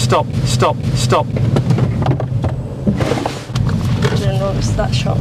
stop, stop, stop. I didn't notice that shot.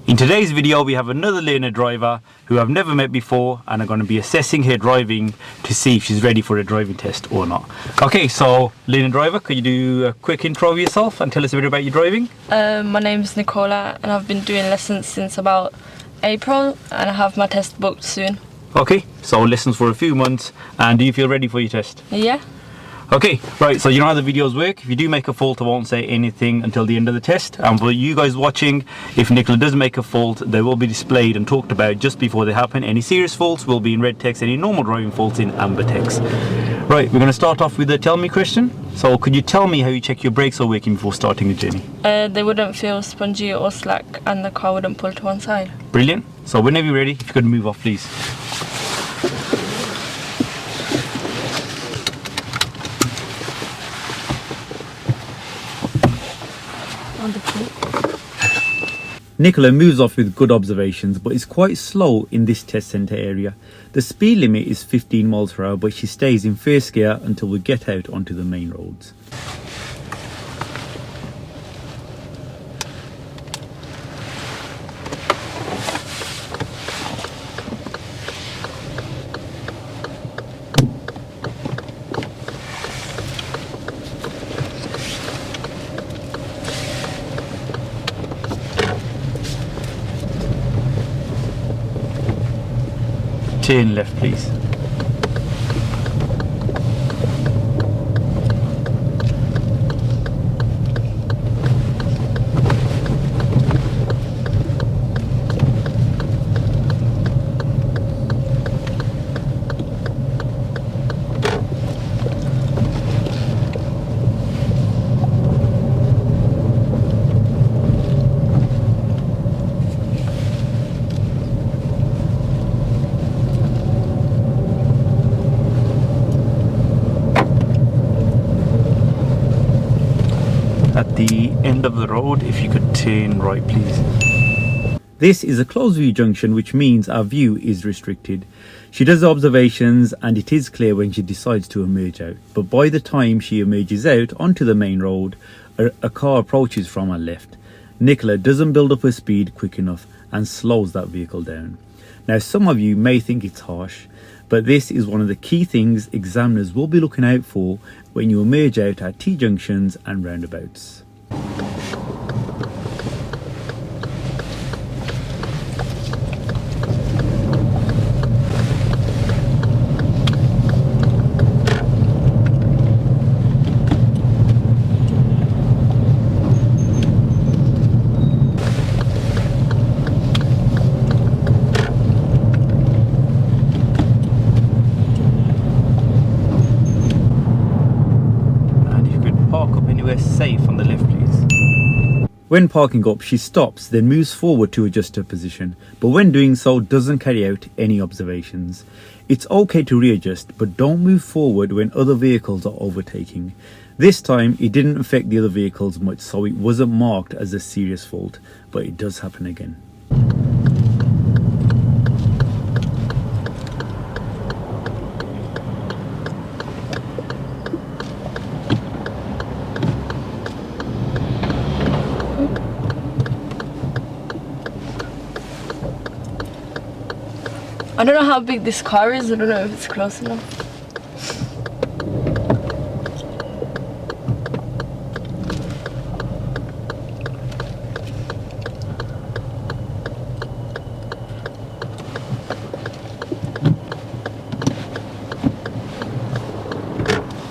In today's video we have another learner driver who I've never met before and I'm going to be assessing her driving to see if she's ready for a driving test or not. Okay, so learner driver, could you do a quick intro of yourself and tell us a bit about your driving? My name is Nikola and I've been doing lessons since about April and I have my test booked soon. Okay, so lessons for a few months, and do you feel ready for your test? Yeah. Okay, right, so you know how the videos work. If you do make a fault, I won't say anything until the end of the test. And for you guys watching, if Nikola does make a fault, they will be displayed and talked about just before they happen. Any serious faults will be in red text, any normal driving faults in amber text. Right, we're going to start off with a tell me question. So could you tell me how you check your brakes are working before starting the journey? They wouldn't feel spongy or slack and the car wouldn't pull to one side. Brilliant. So whenever you're ready, if you could move off please. Nikola moves off with good observations, but is quite slow in this test centre area. The speed limit is 15 miles per hour, but she stays in first gear until we get out onto the main roads. Turn left please. At the end of the road, if you could turn right please. This is a closed view junction, which means our view is restricted. She does the observations and it is clear when she decides to emerge out, but by the time she emerges out onto the main road, a car approaches from her left. Nikola doesn't build up her speed quick enough and slows that vehicle down. Now some of you may think it's harsh, but this is one of the key things examiners will be looking out for when you emerge out at T-junctions and roundabouts. Safe on the left please. When parking up, she stops, then moves forward to adjust her position, but when doing so doesn't carry out any observations. It's okay to readjust, but don't move forward when other vehicles are overtaking. This time it didn't affect the other vehicles much, so it wasn't marked as a serious fault, but it does happen again. I don't know how big this car is, I don't know if it's close enough.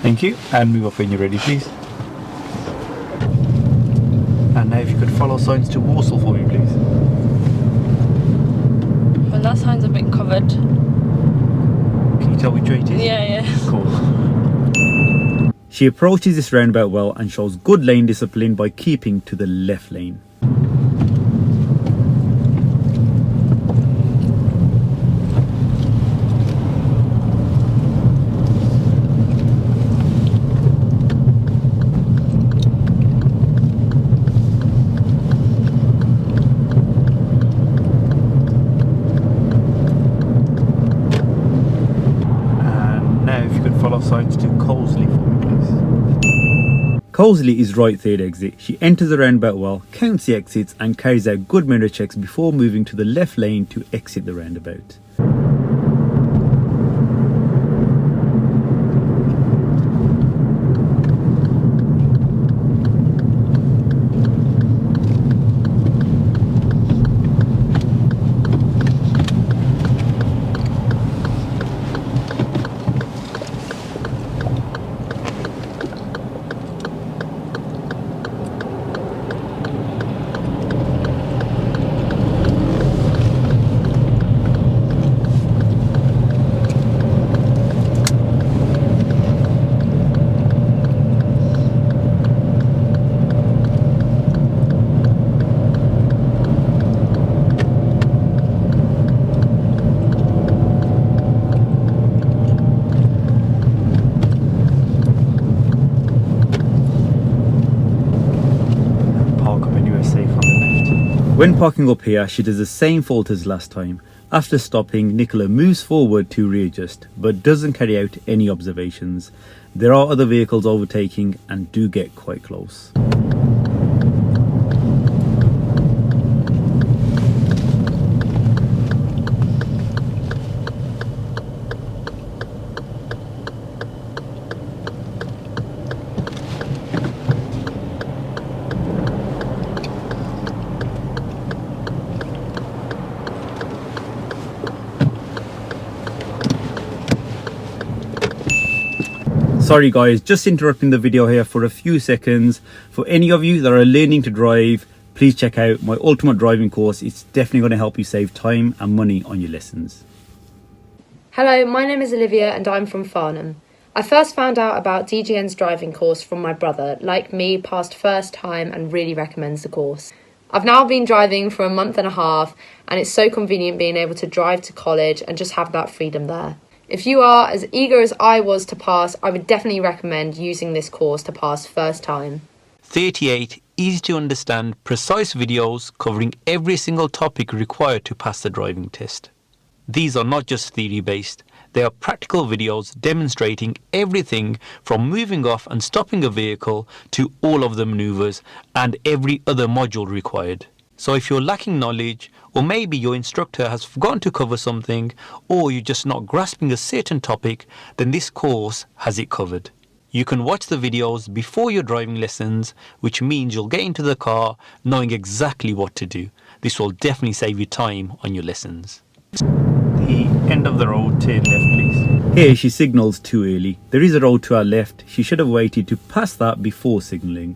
Thank you, and move off when you're ready please. And now if you could follow signs to Warsaw for me please. Well, that sign's a bit covered. Can you tell which way it is? Yeah. Cool. She approaches this roundabout well and shows good lane discipline by keeping to the left lane. south side to Colsley for me, please. Colsley is right third exit. She enters the roundabout well, counts the exits and carries out good mirror checks before moving to the left lane to exit the roundabout. When parking up here, she does the same fault as last time. After stopping, Nikola moves forward to readjust, but doesn't carry out any observations. There are other vehicles overtaking and do get quite close. Sorry guys, just interrupting the video here for a few seconds. For any of you that are learning to drive, please check out my ultimate driving course. It's definitely going to help you save time and money on your lessons. Hello, my name is Olivia and I'm from Farnham. I first found out about DGN's driving course from my brother. Like me, passed first time and really recommends the course. I've now been driving for a month and a half and it's so convenient being able to drive to college and just have that freedom there. If you are as eager as I was to pass, I would definitely recommend using this course to pass first time. 38 easy to understand, precise videos covering every single topic required to pass the driving test. These are not just theory based, they are practical videos demonstrating everything from moving off and stopping a vehicle to all of the maneuvers and every other module required. So if you're lacking knowledge, or maybe your instructor has forgotten to cover something, or you're just not grasping a certain topic, then this course has it covered. You can watch the videos before your driving lessons, which means you'll get into the car knowing exactly what to do. This will definitely save you time on your lessons. The end of the road, turn left please. Here she signals too early. There is a road to our left. She should have waited to pass that before signalling.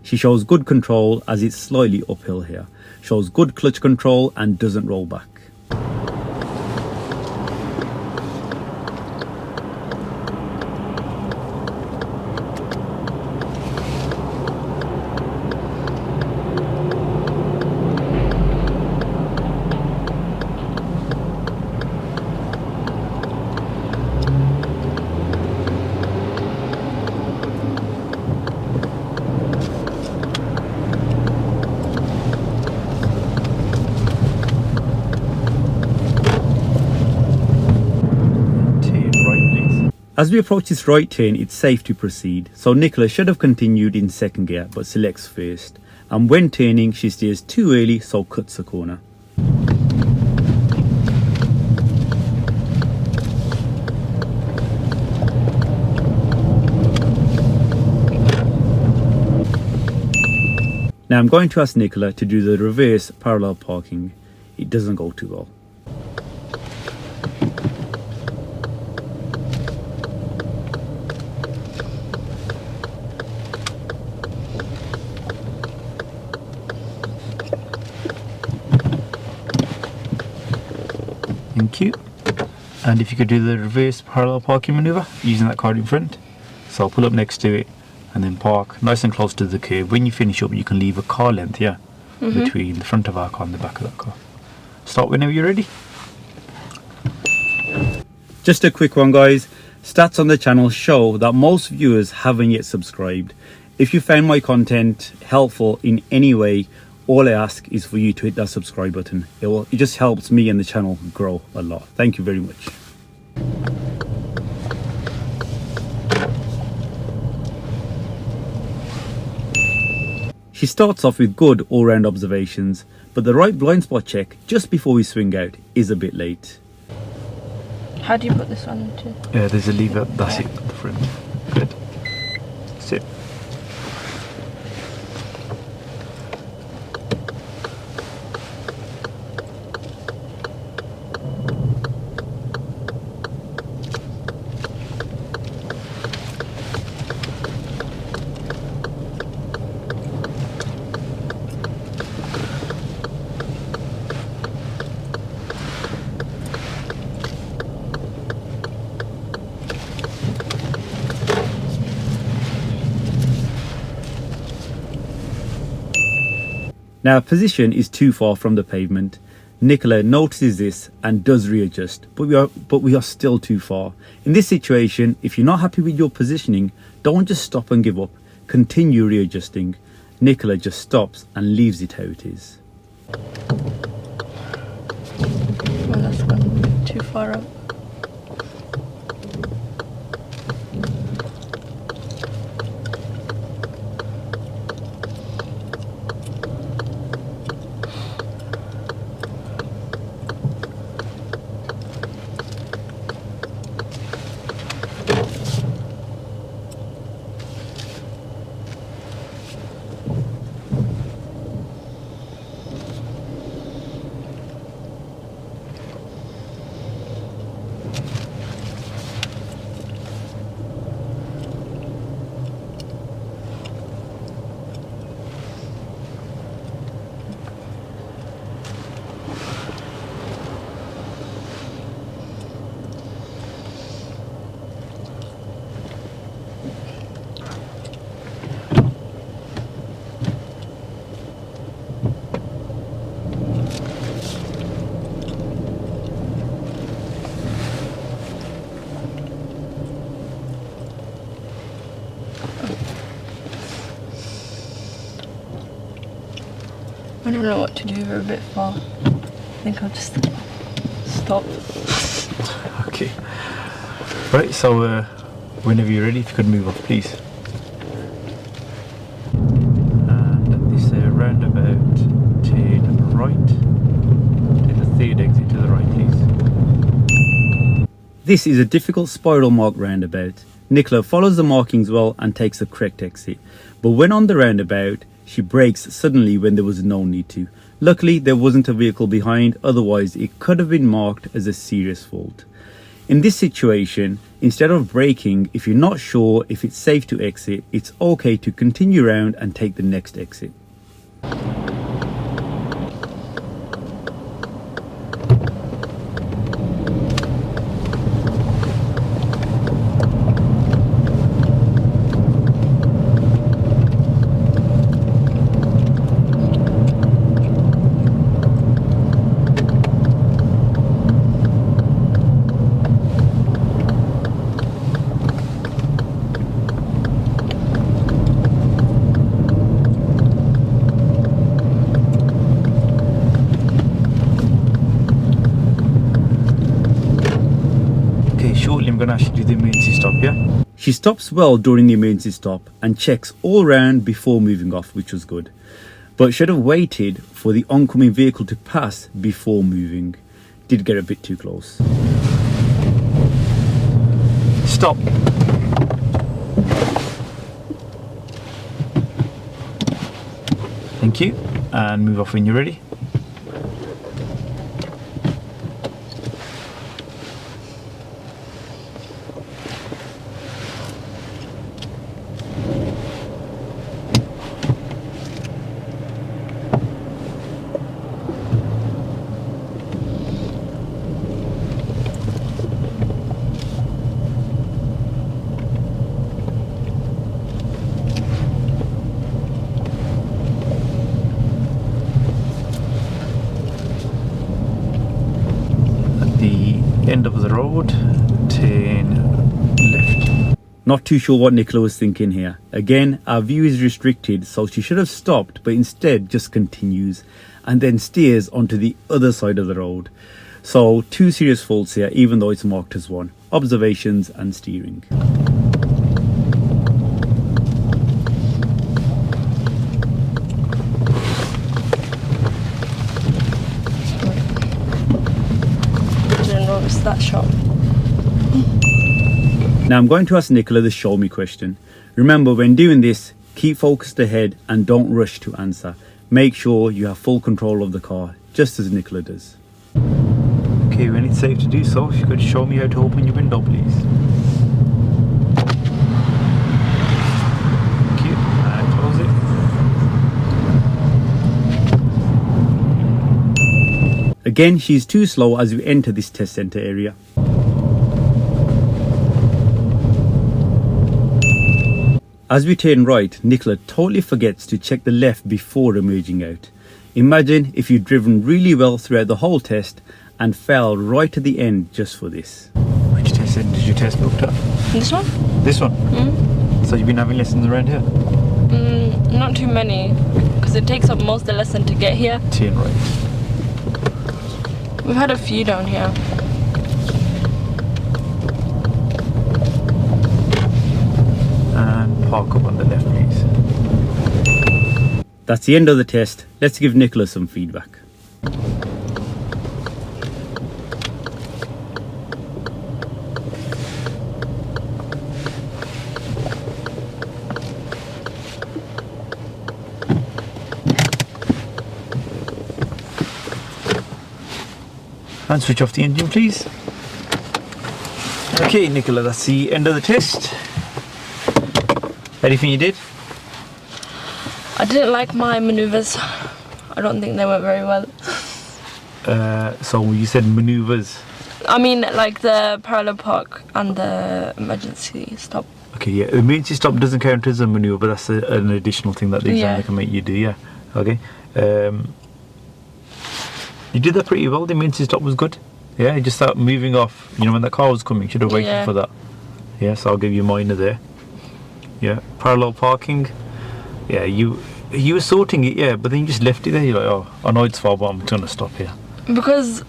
She shows good control as it's slightly uphill here. Shows good clutch control and doesn't roll back. As we approach this right turn, it's safe to proceed, so Nikola should have continued in second gear but selects first, and when turning she steers too early so cuts the corner. Now I'm going to ask Nikola to do the reverse parallel parking. It doesn't go too well. Thank you. And if you could do the reverse parallel parking maneuver using that car in front. So I'll pull up next to it and then park nice and close to the curb. When you finish up you can leave a car length between the front of our car and the back of that car. Start whenever you're ready. Just a quick one guys, stats on the channel show that most viewers haven't yet subscribed. If you found my content helpful in any way, all I ask is for you to hit that subscribe button. It just helps me and the channel grow a lot. Thank you very much. She starts off with good all-round observations, but the right blind spot check just before we swing out is a bit late. How do you put this one into? Yeah, there's a lever, that's it at the front. Good. Sit. Now, our position is too far from the pavement. Nikola notices this and does readjust, but we are still too far. In this situation, if you're not happy with your positioning, don't just stop and give up. Continue readjusting. Nikola just stops and leaves it how it is. Well, that's gone too far up. I don't know what to do, we're a bit far. I think I'll just stop. Okay. Right, so whenever you're ready, if you could move off, please. And this roundabout, turn right. Take the third exit to the right, please. This is a difficult spiral mark roundabout. Nikola follows the markings well and takes the correct exit. But when on the roundabout, she brakes suddenly when there was no need to. Luckily, there wasn't a vehicle behind, otherwise it could have been marked as a serious fault. In this situation, instead of braking, if you're not sure if it's safe to exit, it's okay to continue around and take the next exit. Shortly I'm going to ask you to do the emergency stop, yeah? She stops well during the emergency stop and checks all round before moving off, which was good. But should have waited for the oncoming vehicle to pass before moving. Did get a bit too close. Stop. Thank you. And move off when you're ready. End of the road, turn left. Not too sure what Nikola was thinking here. Again, our view is restricted, so she should have stopped, but instead just continues and then steers onto the other side of the road. So 2 serious faults here, even though it's marked as 1. Observations and steering. Didn't notice that shot. Now I'm going to ask Nikola the show me question. Remember, when doing this, keep focused ahead and don't rush to answer. Make sure you have full control of the car, just as Nikola does. Okay, when it's safe to do so, if you could show me how to open your window, please. Thank you. And close it. Again, she's too slow as we enter this test centre area. As we turn right, Nikola totally forgets to check the left before emerging out. Imagine if you'd driven really well throughout the whole test and fell right at the end just for this. Which test centre did you test booked up? This one? This one? So you've been having lessons around here? Not too many, because it takes up most of the lesson to get here. Turn right. We've had a few down here. And park up on the left, please. That's the end of the test. Let's give Nikola some feedback. And switch off the engine, please. Okay, Nikola, that's the end of the test. Anything you did? I didn't like my manoeuvres. I don't think they went very well. So you said manoeuvres. I mean, like the parallel park and the emergency stop. Okay, yeah. The emergency stop doesn't count as a manoeuvre, but that's an additional thing that the examiner can make you do, yeah. Okay. You did that pretty well. The emergency stop was good. Yeah, you just start moving off. You know, when that car was coming, you should have waited for that. Yeah, so I'll give you a minor there. Yeah, parallel parking. Yeah, you were sorting it, yeah, but then you just left it there. You're like, oh, I know it's far, but I'm going to stop here. Because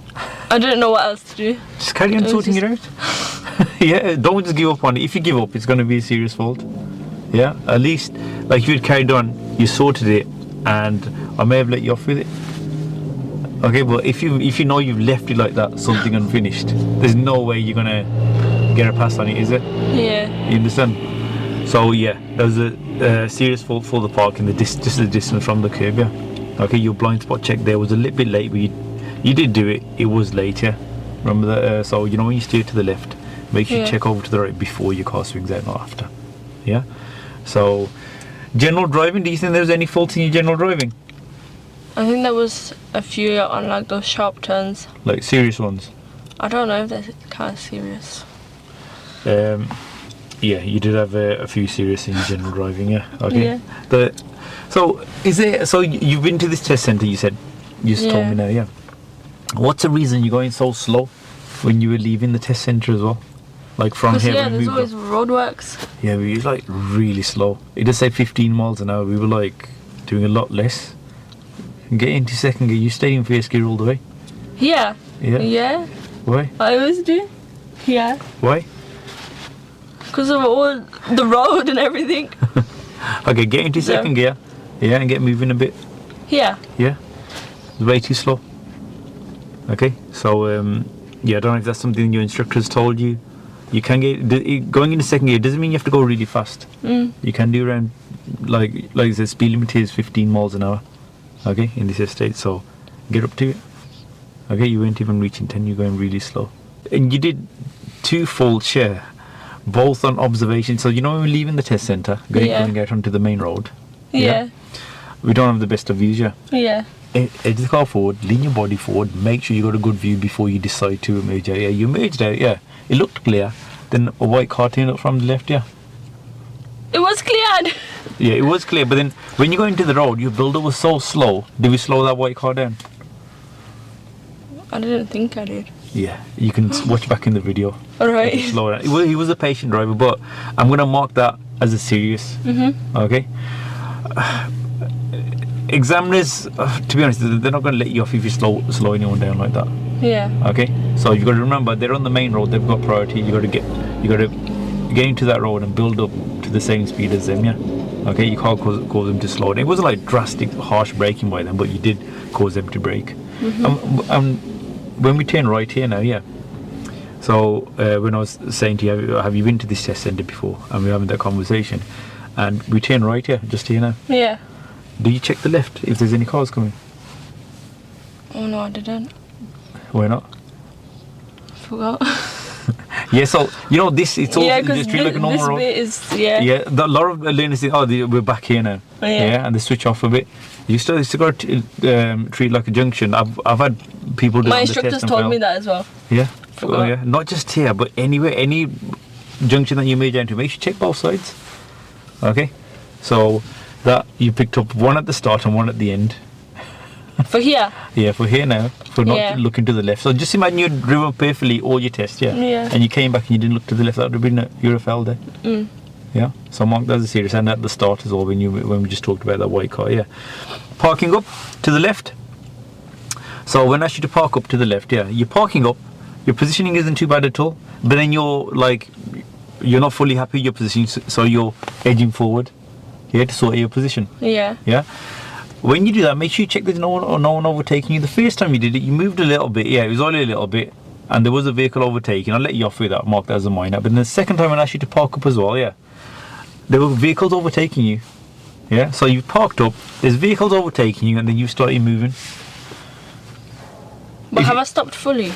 I didn't know what else to do. Just carry on sorting it out. Yeah, don't just give up on it. If you give up, it's going to be a serious fault. Yeah, at least, like if you'd carried on, you sorted it, and I may have let you off with it. Okay, but if you know you've left it like that, something unfinished, there's no way you're going to get a pass on it, is it? Yeah. You understand? So yeah, there was a serious fault for the parking, just the distance from the curb, yeah. Okay, your blind spot check there was a little bit late, but you did do it. It was late, yeah. Remember that? So you know when you steer to the left, make sure you check over to the right before your car swings out, not after. Yeah. So general driving. Do you think there was any faults in your general driving? I think there was a few on like those sharp turns. Like serious ones? I don't know if they're kind of serious. Yeah, you did have a few serious in your general driving, yeah. Okay. Yeah. So you've been to this test centre, you said. You just told me now, yeah. What's the reason you're going so slow when you were leaving the test centre as well? Like from here. Yeah, there's always roadworks. Yeah, we were like really slow. It does say 15 miles an hour. We were like doing a lot less. Get into second gear. You stayed in first gear all the way? Yeah. Yeah? Yeah. Why? I always do. Yeah. Why? Because of all the road and everything. Okay, get into second gear. Yeah, and get moving a bit. Yeah. Yeah? It's way too slow. Okay, so yeah, I don't know if that's something your instructor's told you. You can get going into second gear doesn't mean you have to go really fast. You can do around like I said, speed limit is 15 miles an hour. Okay, in this estate, so get up to it. Okay, you weren't even reaching 10, you're going really slow. And you did 2 faults, yeah, both on observation. So you know when we're leaving the test centre, going out onto the main road. Yeah. We don't have the best of views, yeah. Yeah. Edge the car forward, lean your body forward, make sure you got a good view before you decide to emerge out. Yeah, you emerged out, yeah. It looked clear. Then a white car turned up from the left, yeah. It was cleared. Yeah, it was clear, but then when you go into the road, your builder was so slow. Did we slow that white car down? I didn't think I did. Yeah, you can watch back in the video. Alright. Slow down. Well, he was a patient driver, but I'm gonna mark that as a serious. Okay. Examiners, to be honest, they're not gonna let you off if you slow anyone down like that. Yeah. Okay. So you got to remember they're on the main road. They've got priority. You got to get into that road and build up to the same speed as them. Yeah. Okay. You can't cause them to slow down. It wasn't like drastic, harsh braking by them, but you did cause them to brake. When we turn right here now, yeah. So when I was saying to you, have you been to this test centre before? And we're having that conversation, and we turn right here, just here now. Yeah. Do you check the left if there's any cars coming? Oh no, I didn't. Why not? Forgot. Yeah, so you know this. It's all just treat like a normal this road. bit is Yeah, a lot of learners think, we're back here now. Yeah. And they switch off a bit. You still got to treat like a junction. I've had people do My it on the test instructors and told fail. me that as well. Yeah. Forgot. Oh yeah. Not just here, but anywhere, any junction that you may enter, make sure you check both sides. Okay. So that you picked up one at the start and one at the end. For here? Yeah, for here now, for not looking to the left. So just imagine you'd driven perfectly all your tests, Yeah. and you came back and you didn't look to the left. That would have been you'd have failed there. Yeah. So mark that as a serious, and at the start as well when we just talked about that white car. Yeah. Parking up to the left. So when I ask you to park up to the left, yeah, you're parking up. Your positioning isn't too bad at all, but then you're not fully happy with your position, so you're edging forward. Yeah, to sort your position. Yeah. Yeah. When you do that, make sure you check there's no one overtaking you. The first time you did it, you moved a little bit. Yeah, it was only a little bit, and there was a vehicle overtaking. I'll let you off with that, mark that as a minor. But then the second time I asked you to park up as well, yeah, there were vehicles overtaking you. Yeah, so you parked up, there's vehicles overtaking you, and then you started moving. But have I stopped fully?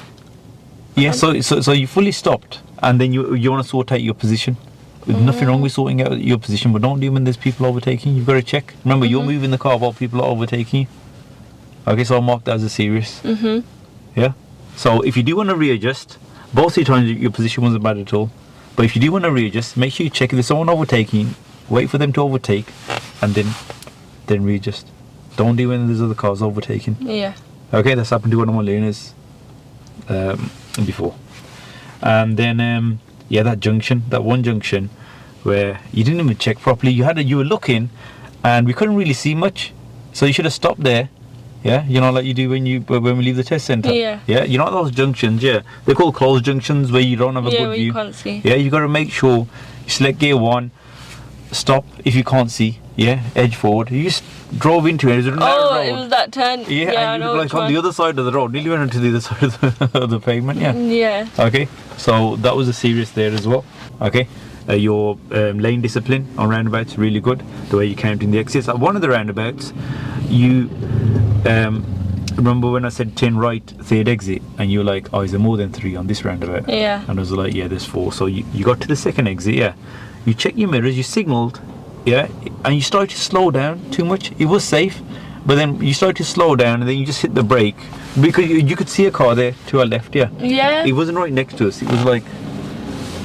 Yeah, so you fully stopped, and then you want to sort out your position. There's nothing wrong with sorting out your position, but don't do it when there's people overtaking. You've got to check. Remember, you're moving the car while people are overtaking you. Okay, so I'll mark that as a serious. Yeah. So if you do want to readjust, both the times your position wasn't bad at all. But if you do want to readjust, make sure you check if there's someone overtaking you. Wait for them to overtake, and then readjust. Don't do it when there's other cars overtaking. Yeah. Okay, that's happened to one of my learners before. And then that one junction where you didn't even check properly. You were looking, and we couldn't really see much, so you should have stopped there. Yeah, you know, like you do when we leave the test centre. Yeah. Yeah, you know those junctions. Yeah, they're called closed junctions where you don't have a good where view. you can't see. Yeah, you got to make sure you select gear 1, stop if you can't see. Yeah, edge forward. You just drove into it. It was a narrow road. It was that turn. Yeah, and you were like on the other side of the road. Nearly went onto the other side of the pavement. Yeah. Yeah. Okay, so that was a serious there as well. Okay, your lane discipline on roundabouts really good. The way you count in the exits. At one of the roundabouts, you remember when I said turn right, third exit, and you were like, oh, is there more than 3 on this roundabout? Yeah. And I was like, yeah, there's 4. So you got to the second exit. Yeah, you check your mirrors, you signalled. Yeah, and you started to slow down too much. It was safe, but then you started to slow down, and then you just hit the brake because you could see a car there to our left. Yeah. Yeah. It wasn't right next to us. It was like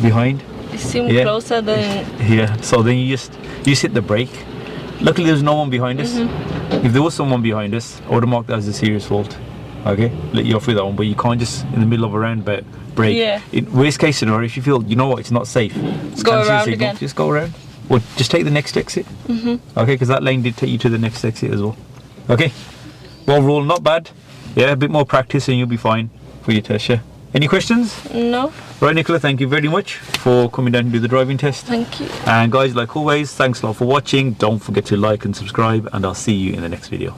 behind. It seemed closer than. Yeah. So then you just hit the brake. Luckily, there was no one behind us. If there was someone behind us, I would have marked that as a serious fault. Okay, let you off with that one, but you can't just in the middle of a roundabout brake. Yeah. In worst case scenario, if you feel you know what, it's not safe, Go around again. Just go around. Or just take the next exit. Okay, because that lane did take you to the next exit as well. Okay, well, overall not bad. Yeah, a bit more practice and you'll be fine for your test. Yeah. Any questions? No. Right, Nikola, thank you very much for coming down to do the driving test. Thank you. And guys, like always, thanks a lot for watching. Don't forget to like and subscribe, and I'll see you in the next video.